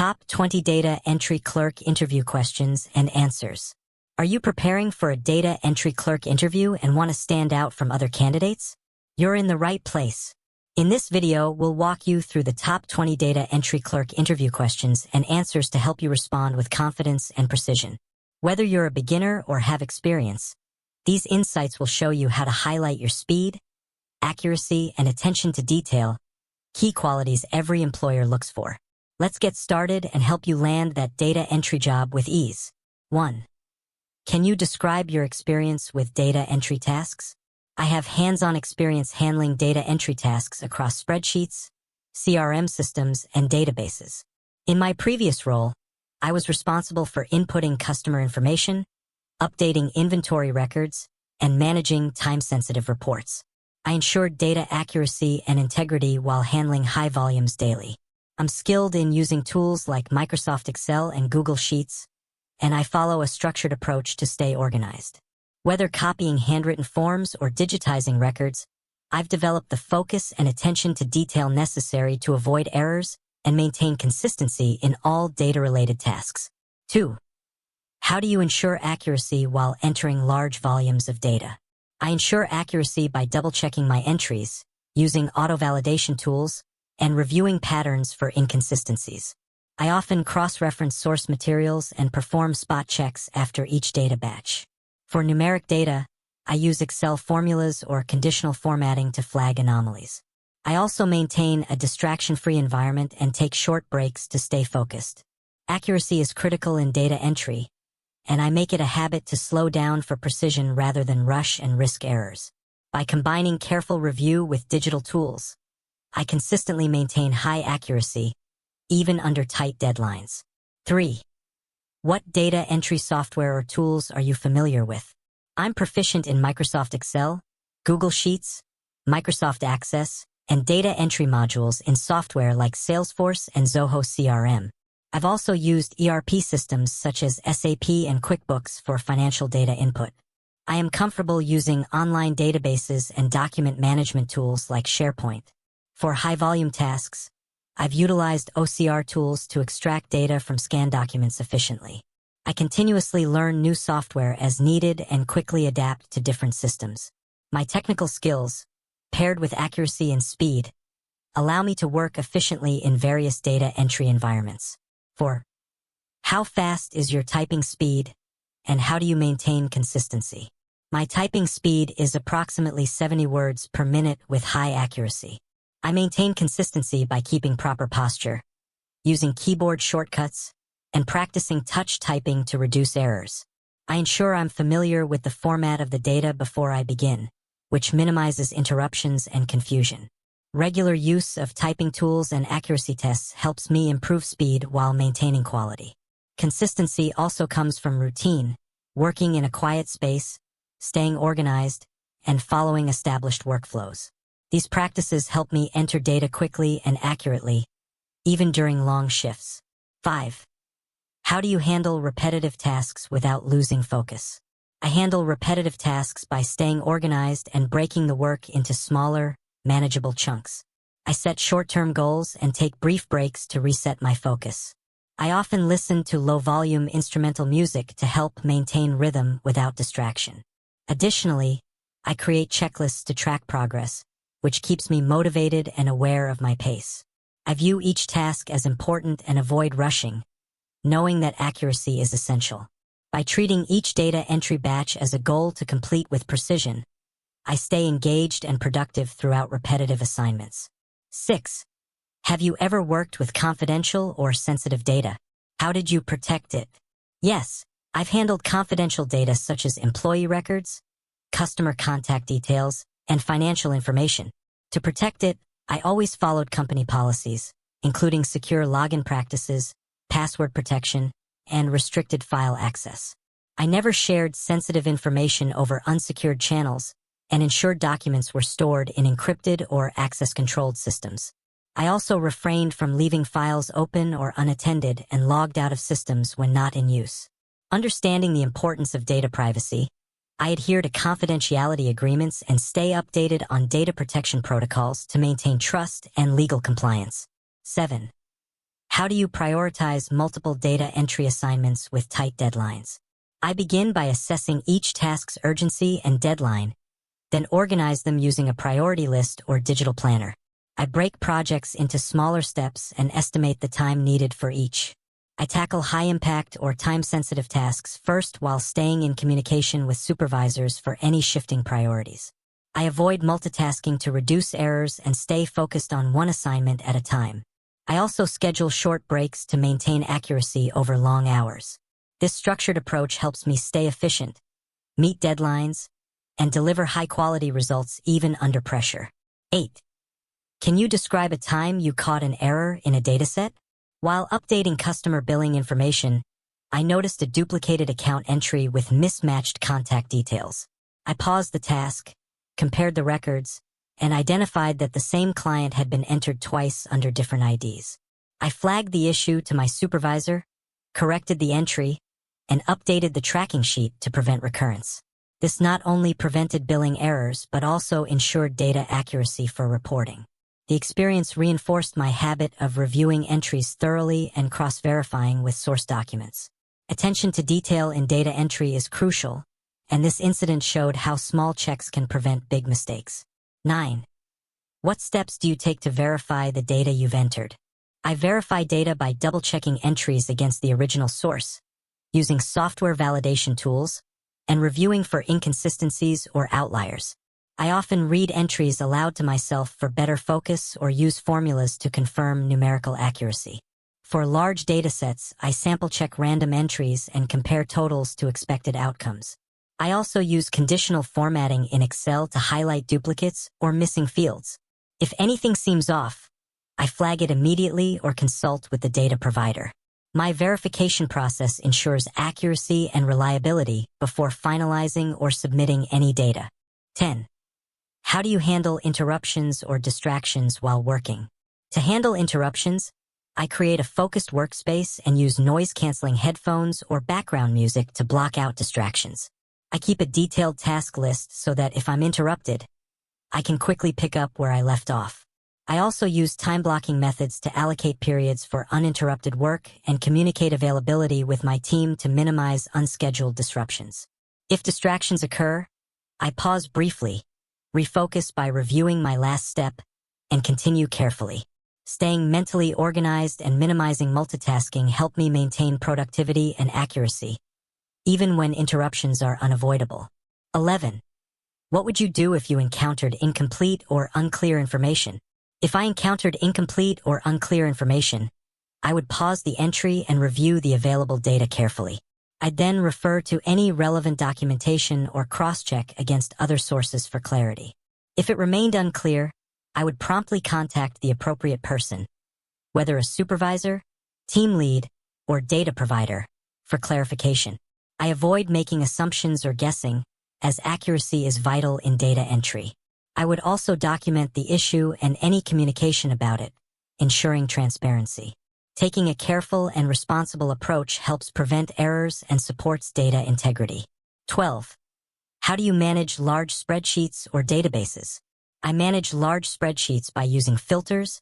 Top 20 Data Entry Clerk Interview Questions and Answers. Are you preparing for a data entry clerk interview and want to stand out from other candidates? You're in the right place. In this video, we'll walk you through the top 20 data entry clerk interview questions and answers to help you respond with confidence and precision. Whether you're a beginner or have experience, these insights will show you how to highlight your speed, accuracy, and attention to detail, key qualities every employer looks for. Let's get started and help you land that data entry job with ease. 1. Can you describe your experience with data entry tasks? I have hands-on experience handling data entry tasks across spreadsheets, CRM systems, and databases. In my previous role, I was responsible for inputting customer information, updating inventory records, and managing time-sensitive reports. I ensured data accuracy and integrity while handling high volumes daily. I'm skilled in using tools like Microsoft Excel and Google Sheets, and I follow a structured approach to stay organized. Whether copying handwritten forms or digitizing records, I've developed the focus and attention to detail necessary to avoid errors and maintain consistency in all data-related tasks. 2. How do you ensure accuracy while entering large volumes of data? I ensure accuracy by double-checking my entries, using auto-validation tools, and reviewing patterns for inconsistencies. I often cross-reference source materials and perform spot checks after each data batch. For numeric data, I use Excel formulas or conditional formatting to flag anomalies. I also maintain a distraction-free environment and take short breaks to stay focused. Accuracy is critical in data entry, and I make it a habit to slow down for precision rather than rush and risk errors. By combining careful review with digital tools, I consistently maintain high accuracy, even under tight deadlines. 3. What data entry software or tools are you familiar with? I'm proficient in Microsoft Excel, Google Sheets, Microsoft Access, and data entry modules in software like Salesforce and Zoho CRM. I've also used ERP systems such as SAP and QuickBooks for financial data input. I am comfortable using online databases and document management tools like SharePoint. For high-volume tasks, I've utilized OCR tools to extract data from scanned documents efficiently. I continuously learn new software as needed and quickly adapt to different systems. My technical skills, paired with accuracy and speed, allow me to work efficiently in various data entry environments. 4. How fast is your typing speed, and how do you maintain consistency? My typing speed is approximately 70 words per minute with high accuracy. I maintain consistency by keeping proper posture, using keyboard shortcuts, and practicing touch typing to reduce errors. I ensure I'm familiar with the format of the data before I begin, which minimizes interruptions and confusion. Regular use of typing tools and accuracy tests helps me improve speed while maintaining quality. Consistency also comes from routine, working in a quiet space, staying organized, and following established workflows. These practices help me enter data quickly and accurately, even during long shifts. 5. How do you handle repetitive tasks without losing focus? I handle repetitive tasks by staying organized and breaking the work into smaller, manageable chunks. I set short-term goals and take brief breaks to reset my focus. I often listen to low-volume instrumental music to help maintain rhythm without distraction. Additionally, I create checklists to track progress, which keeps me motivated and aware of my pace. I view each task as important and avoid rushing, knowing that accuracy is essential. By treating each data entry batch as a goal to complete with precision, I stay engaged and productive throughout repetitive assignments. 6. Have you ever worked with confidential or sensitive data? How did you protect it? Yes, I've handled confidential data such as employee records, customer contact details, and financial information. To protect it, I always followed company policies, including secure login practices, password protection, and restricted file access. I never shared sensitive information over unsecured channels and ensured documents were stored in encrypted or access-controlled systems. I also refrained from leaving files open or unattended and logged out of systems when not in use. Understanding the importance of data privacy, I adhere to confidentiality agreements and stay updated on data protection protocols to maintain trust and legal compliance. 7. How do you prioritize multiple data entry assignments with tight deadlines? I begin by assessing each task's urgency and deadline, then organize them using a priority list or digital planner. I break projects into smaller steps and estimate the time needed for each. I tackle high-impact or time-sensitive tasks first while staying in communication with supervisors for any shifting priorities. I avoid multitasking to reduce errors and stay focused on one assignment at a time. I also schedule short breaks to maintain accuracy over long hours. This structured approach helps me stay efficient, meet deadlines, and deliver high-quality results even under pressure. 8. Can you describe a time you caught an error in a dataset? While updating customer billing information, I noticed a duplicated account entry with mismatched contact details. I paused the task, compared the records, and identified that the same client had been entered twice under different IDs. I flagged the issue to my supervisor, corrected the entry, and updated the tracking sheet to prevent recurrence. This not only prevented billing errors but also ensured data accuracy for reporting. The experience reinforced my habit of reviewing entries thoroughly and cross-verifying with source documents. Attention to detail in data entry is crucial, and this incident showed how small checks can prevent big mistakes. 9. What steps do you take to verify the data you've entered? I verify data by double-checking entries against the original source, using software validation tools, and reviewing for inconsistencies or outliers. I often read entries aloud to myself for better focus or use formulas to confirm numerical accuracy. For large datasets, I sample-check random entries and compare totals to expected outcomes. I also use conditional formatting in Excel to highlight duplicates or missing fields. If anything seems off, I flag it immediately or consult with the data provider. My verification process ensures accuracy and reliability before finalizing or submitting any data. 10. How do you handle interruptions or distractions while working? To handle interruptions, I create a focused workspace and use noise-canceling headphones or background music to block out distractions. I keep a detailed task list so that if I'm interrupted, I can quickly pick up where I left off. I also use time-blocking methods to allocate periods for uninterrupted work and communicate availability with my team to minimize unscheduled disruptions. If distractions occur, I pause briefly, refocus by reviewing my last step, and continue carefully. Staying mentally organized and minimizing multitasking help me maintain productivity and accuracy, even when interruptions are unavoidable. 11. What would you do if you encountered incomplete or unclear information? If I encountered incomplete or unclear information, I would pause the entry and review the available data carefully. I'd then refer to any relevant documentation or cross-check against other sources for clarity. If it remained unclear, I would promptly contact the appropriate person, whether a supervisor, team lead, or data provider, for clarification. I avoid making assumptions or guessing, as accuracy is vital in data entry. I would also document the issue and any communication about it, ensuring transparency. Taking a careful and responsible approach helps prevent errors and supports data integrity. 12. How do you manage large spreadsheets or databases? I manage large spreadsheets by using filters,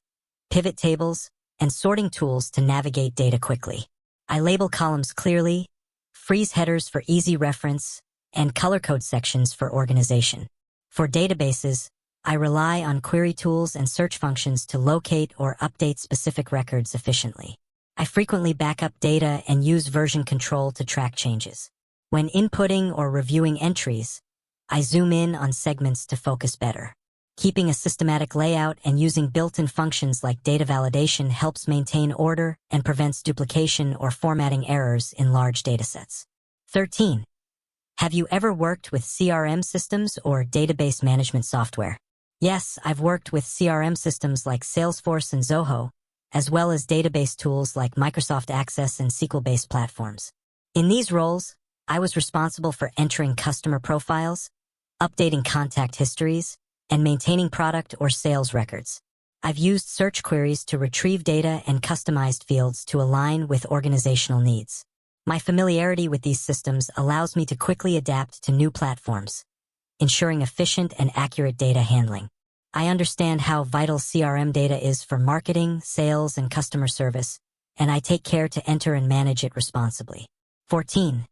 pivot tables, and sorting tools to navigate data quickly. I label columns clearly, freeze headers for easy reference, and color code sections for organization. For databases, I rely on query tools and search functions to locate or update specific records efficiently. I frequently back up data and use version control to track changes. When inputting or reviewing entries, I zoom in on segments to focus better. Keeping a systematic layout and using built-in functions like data validation helps maintain order and prevents duplication or formatting errors in large datasets. 13. Have you ever worked with CRM systems or database management software? Yes, I've worked with CRM systems like Salesforce and Zoho, as well as database tools like Microsoft Access and SQL-based platforms. In these roles, I was responsible for entering customer profiles, updating contact histories, and maintaining product or sales records. I've used search queries to retrieve data and customized fields to align with organizational needs. My familiarity with these systems allows me to quickly adapt to new platforms, ensuring efficient and accurate data handling. I understand how vital CRM data is for marketing, sales, and customer service, and I take care to enter and manage it responsibly. 14.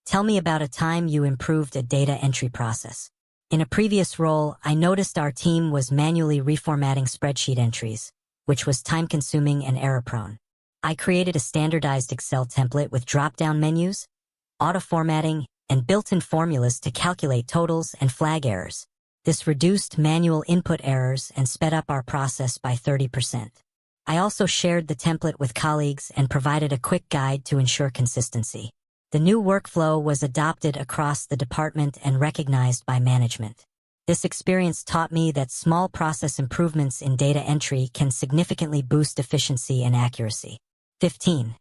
Tell me about a time you improved a data entry process. In a previous role, I noticed our team was manually reformatting spreadsheet entries, which was time-consuming and error-prone. I created a standardized Excel template with drop-down menus, auto-formatting, and built-in formulas to calculate totals and flag errors. This reduced manual input errors and sped up our process by 30%. I also shared the template with colleagues and provided a quick guide to ensure consistency. The new workflow was adopted across the department and recognized by management. This experience taught me that small process improvements in data entry can significantly boost efficiency and accuracy. 15.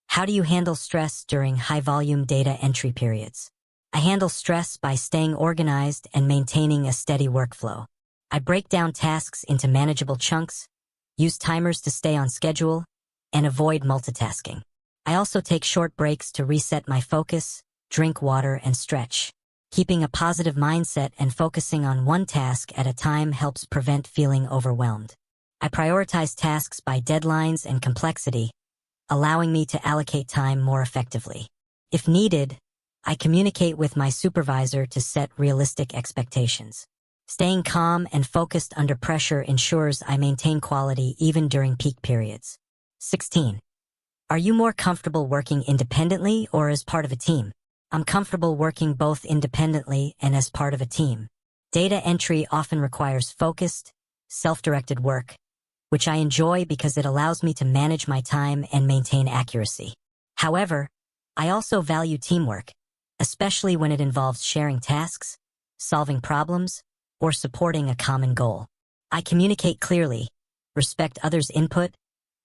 How do you handle stress during high-volume data entry periods? I handle stress by staying organized and maintaining a steady workflow. I break down tasks into manageable chunks, use timers to stay on schedule, and avoid multitasking. I also take short breaks to reset my focus, drink water, and stretch. Keeping a positive mindset and focusing on one task at a time helps prevent feeling overwhelmed. I prioritize tasks by deadlines and complexity, allowing me to allocate time more effectively. If needed, I communicate with my supervisor to set realistic expectations. Staying calm and focused under pressure ensures I maintain quality even during peak periods. 16. Are you more comfortable working independently or as part of a team? I'm comfortable working both independently and as part of a team. Data entry often requires focused, self-directed work, which I enjoy because it allows me to manage my time and maintain accuracy. However, I also value teamwork, especially when it involves sharing tasks, solving problems, or supporting a common goal. I communicate clearly, respect others' input,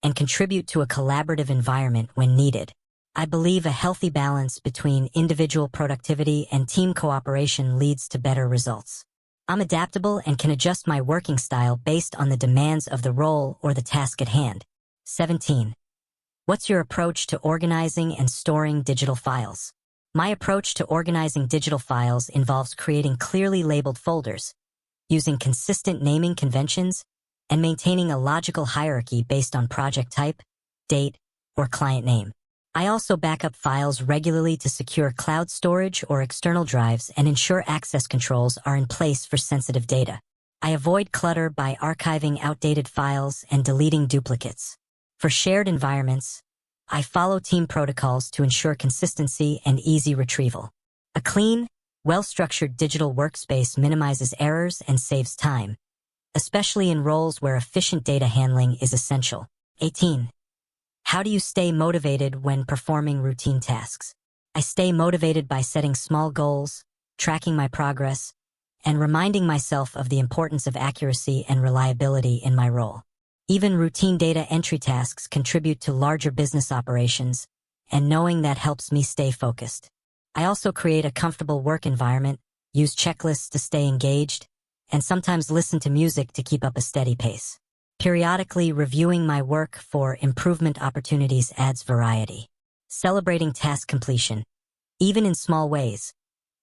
and contribute to a collaborative environment when needed. I believe a healthy balance between individual productivity and team cooperation leads to better results. I'm adaptable and can adjust my working style based on the demands of the role or the task at hand. 17. What's your approach to organizing and storing digital files? My approach to organizing digital files involves creating clearly labeled folders, using consistent naming conventions, and maintaining a logical hierarchy based on project type, date, or client name. I also back up files regularly to secure cloud storage or external drives and ensure access controls are in place for sensitive data. I avoid clutter by archiving outdated files and deleting duplicates. For shared environments, I follow team protocols to ensure consistency and easy retrieval. A clean, well-structured digital workspace minimizes errors and saves time, especially in roles where efficient data handling is essential. 18. How do you stay motivated when performing routine tasks? I stay motivated by setting small goals, tracking my progress, and reminding myself of the importance of accuracy and reliability in my role. Even routine data entry tasks contribute to larger business operations, and knowing that helps me stay focused. I also create a comfortable work environment, use checklists to stay engaged, and sometimes listen to music to keep up a steady pace. Periodically reviewing my work for improvement opportunities adds variety. Celebrating task completion, even in small ways,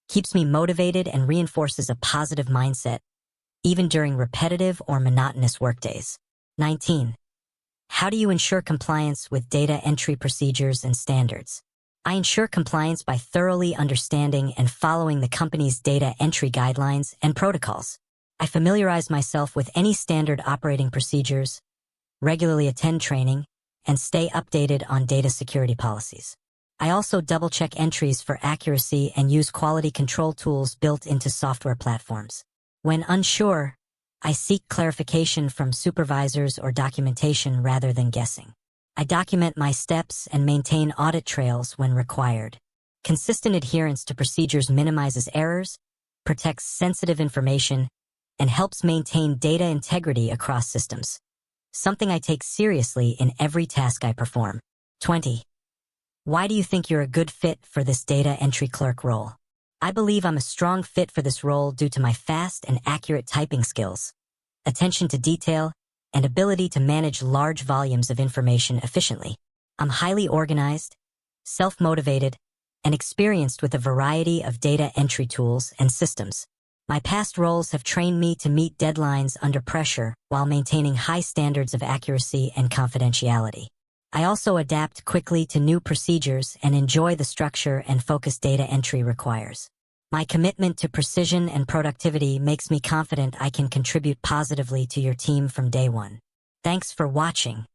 keeps me motivated and reinforces a positive mindset, even during repetitive or monotonous workdays. 19. How do you ensure compliance with data entry procedures and standards? I ensure compliance by thoroughly understanding and following the company's data entry guidelines and protocols. I familiarize myself with any standard operating procedures, regularly attend training, and stay updated on data security policies. I also double-check entries for accuracy and use quality control tools built into software platforms. When unsure, I seek clarification from supervisors or documentation rather than guessing. I document my steps and maintain audit trails when required. Consistent adherence to procedures minimizes errors, protects sensitive information, and helps maintain data integrity across systems, something I take seriously in every task I perform. 20. Why do you think you're a good fit for this data entry clerk role? I believe I'm a strong fit for this role due to my fast and accurate typing skills, attention to detail, and ability to manage large volumes of information efficiently. I'm highly organized, self-motivated, and experienced with a variety of data entry tools and systems. My past roles have trained me to meet deadlines under pressure while maintaining high standards of accuracy and confidentiality. I also adapt quickly to new procedures and enjoy the structure and focus data entry requires. My commitment to precision and productivity makes me confident I can contribute positively to your team from day one. Thanks for watching.